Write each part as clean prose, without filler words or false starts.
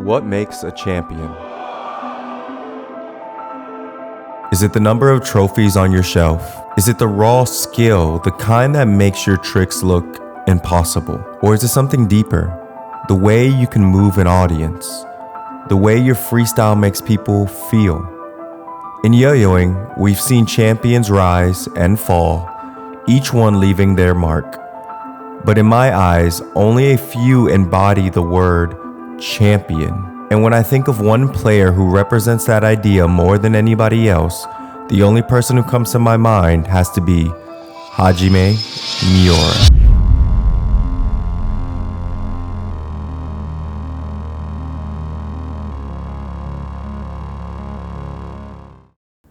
What makes a champion? Is it the number of trophies on your shelf? Is it the raw skill, the kind that makes your tricks look impossible? Or is it something deeper? The way you can move an audience? The way your freestyle makes people feel? In yo-yoing, we've seen champions rise and fall, each one leaving their mark. But in my eyes, only a few embody the word champion. And when I think of one player who represents that idea more than anybody else, the only person who comes to my mind has to be Hajime Miura.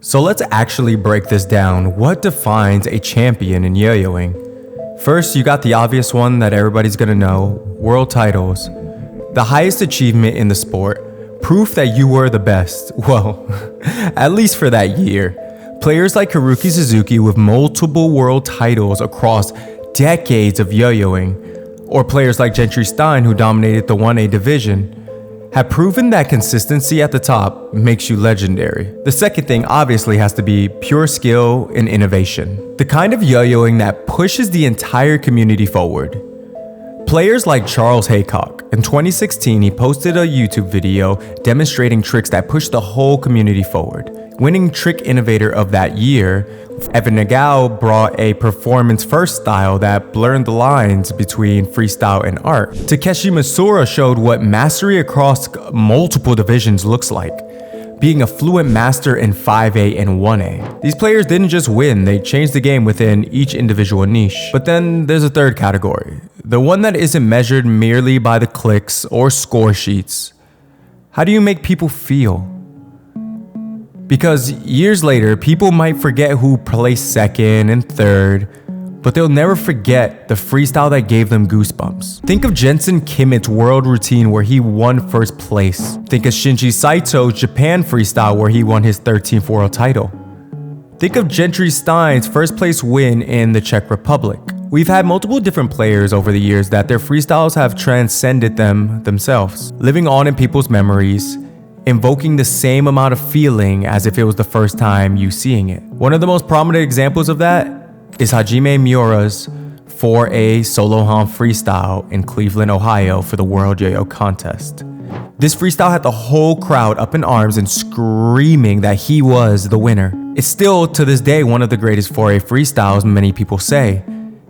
So let's actually break this down. What defines a champion in yo-yoing? First, you got the obvious one that everybody's gonna know, world titles. The highest achievement in the sport, proof that you were the best, well, at least for that year. Players like Haruki Suzuki with multiple world titles across decades of yo-yoing, or players like Gentry Stein who dominated the 1A division, have proven that consistency at the top makes you legendary. The second thing obviously has to be pure skill and innovation. The kind of yo-yoing that pushes the entire community forward. Players like Charles Haycock. In 2016, he posted a YouTube video demonstrating tricks that pushed the whole community forward. Winning Trick Innovator of that year, Evan Nagao brought a performance-first style that blurred the lines between freestyle and art. Takeshi Masura showed what mastery across multiple divisions looks like, being a fluent master in 5A and 1A. These players didn't just win, they changed the game within each individual niche. But then there's a third category, the one that isn't measured merely by the clicks or score sheets. How do you make people feel? Because years later, people might forget who placed second and third, but they'll never forget the freestyle that gave them goosebumps. Think of Jensen Kimmitt's world routine where he won first place. Think of Shinji Saito's Japan freestyle where he won his 13th world title. Think of Gentry Stein's first place win in the Czech Republic. We've had multiple different players over the years that their freestyles have transcended them themselves, living on in people's memories, invoking the same amount of feeling as if it was the first time you seeing it. One of the most prominent examples of that is Hajime Miura's 4A solo hom freestyle in Cleveland, Ohio for the World Yo-Yo Contest. This freestyle had the whole crowd up in arms and screaming that he was the winner. It's still to this day one of the greatest 4A freestyles, many people say.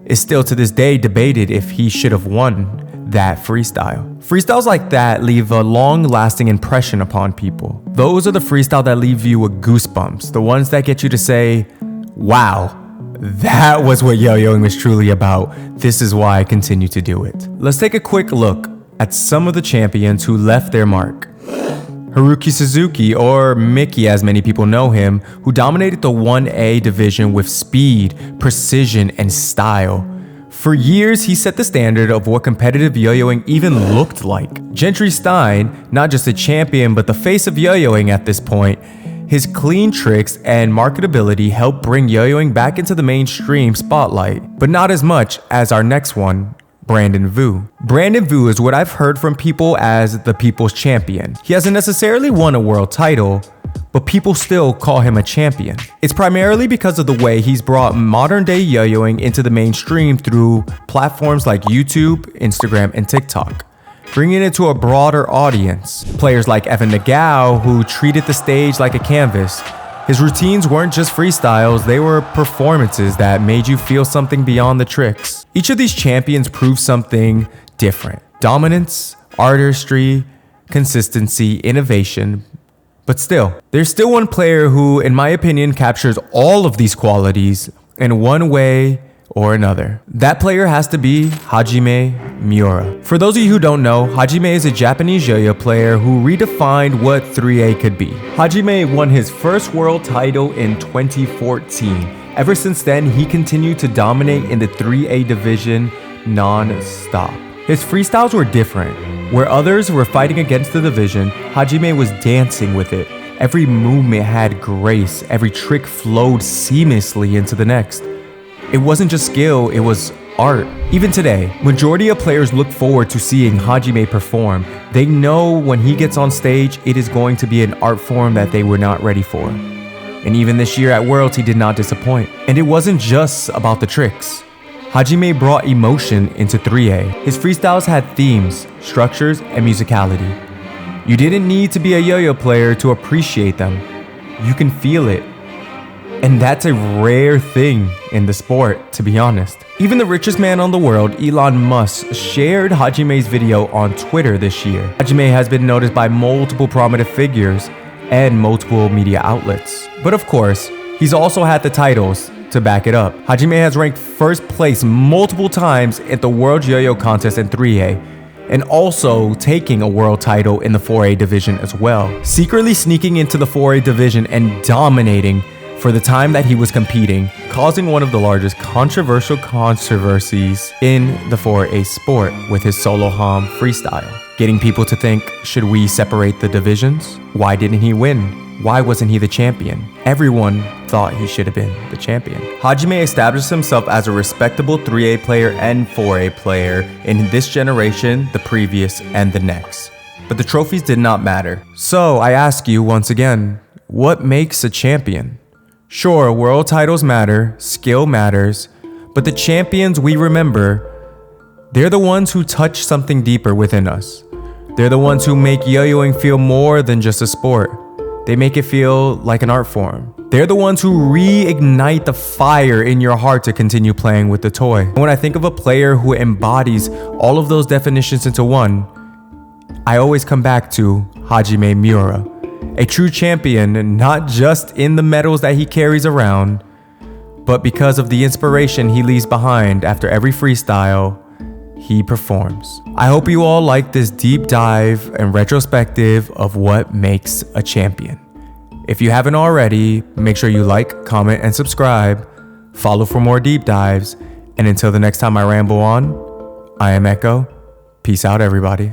It's still to this day debated if he should have won that freestyle. Freestyles like that leave a long-lasting impression upon people. Those are the freestyles that leave you with goosebumps, the ones that get you to say, wow, that was what yo-yoing was truly about. This is why I continue to do it. Let's take a quick look at some of the champions who left their mark. Haruki Suzuki, or Mickey as many people know him, who dominated the 1A division with speed, precision, and style. For years, he set the standard of what competitive yo-yoing even looked like. Gentry Stein, not just a champion, but the face of yo-yoing at this point, his clean tricks and marketability helped bring yo-yoing back into the mainstream spotlight, but not as much as our next one, Brandon Vu. Brandon Vu is what I've heard from people as the people's champion. He hasn't necessarily won a world title, but people still call him a champion. It's primarily because of the way he's brought modern day yo-yoing into the mainstream through platforms like YouTube, Instagram, and TikTok, bringing it to a broader audience. Players like Evan Nagao, who treated the stage like a canvas. His routines weren't just freestyles, they were performances that made you feel something beyond the tricks. Each of these champions proved something different. Dominance, artistry, consistency, innovation. But still, there's still one player who, in my opinion, captures all of these qualities in one way or another. That player has to be Hajime Miura. For those of you who don't know, Hajime is a Japanese yo-yo player who redefined what 3A could be. Hajime won his first world title in 2014. Ever since then, he continued to dominate in the 3A division non-stop. His freestyles were different. Where others were fighting against the division, Hajime was dancing with it. Every movement had grace, every trick flowed seamlessly into the next. It wasn't just skill, it was art. Even today, majority of players look forward to seeing Hajime perform. They know when he gets on stage, it is going to be an art form that they were not ready for. And even this year at Worlds, he did not disappoint. And it wasn't just about the tricks. Hajime brought emotion into 3A. His freestyles had themes, structures, and musicality. You didn't need to be a yo-yo player to appreciate them. You can feel it. And that's a rare thing in the sport, to be honest. Even the richest man on the world, Elon Musk, shared Hajime's video on Twitter this year. Hajime has been noticed by multiple prominent figures and multiple media outlets. But of course, he's also had the titles to back it up. Hajime has ranked first place multiple times at the World Yo-Yo Contest in 3A, and also taking a world title in the 4A division as well. Secretly sneaking into the 4A division and dominating for the time that he was competing, causing one of the largest controversies in the 4A sport with his solo ham freestyle. Getting people to think, should we separate the divisions? Why didn't he win? Why wasn't he the champion? Everyone thought he should have been the champion. Hajime established himself as a respectable 3A player and 4A player in this generation, the previous, and the next. But the trophies did not matter. So I ask you once again, what makes a champion? Sure, world titles matter, skill matters, but the champions we remember, they're the ones who touch something deeper within us. They're the ones who make yo-yoing feel more than just a sport. They make it feel like an art form. They're the ones who reignite the fire in your heart to continue playing with the toy. When I think of a player who embodies all of those definitions into one, I always come back to Hajime Miura. A true champion, not just in the medals that he carries around, but because of the inspiration he leaves behind after every freestyle he performs. I hope you all like this deep dive and retrospective of what makes a champion. If you haven't already, make sure you like, comment, and subscribe. Follow for more deep dives. And until the next time I ramble on, I am Echo. Peace out, everybody.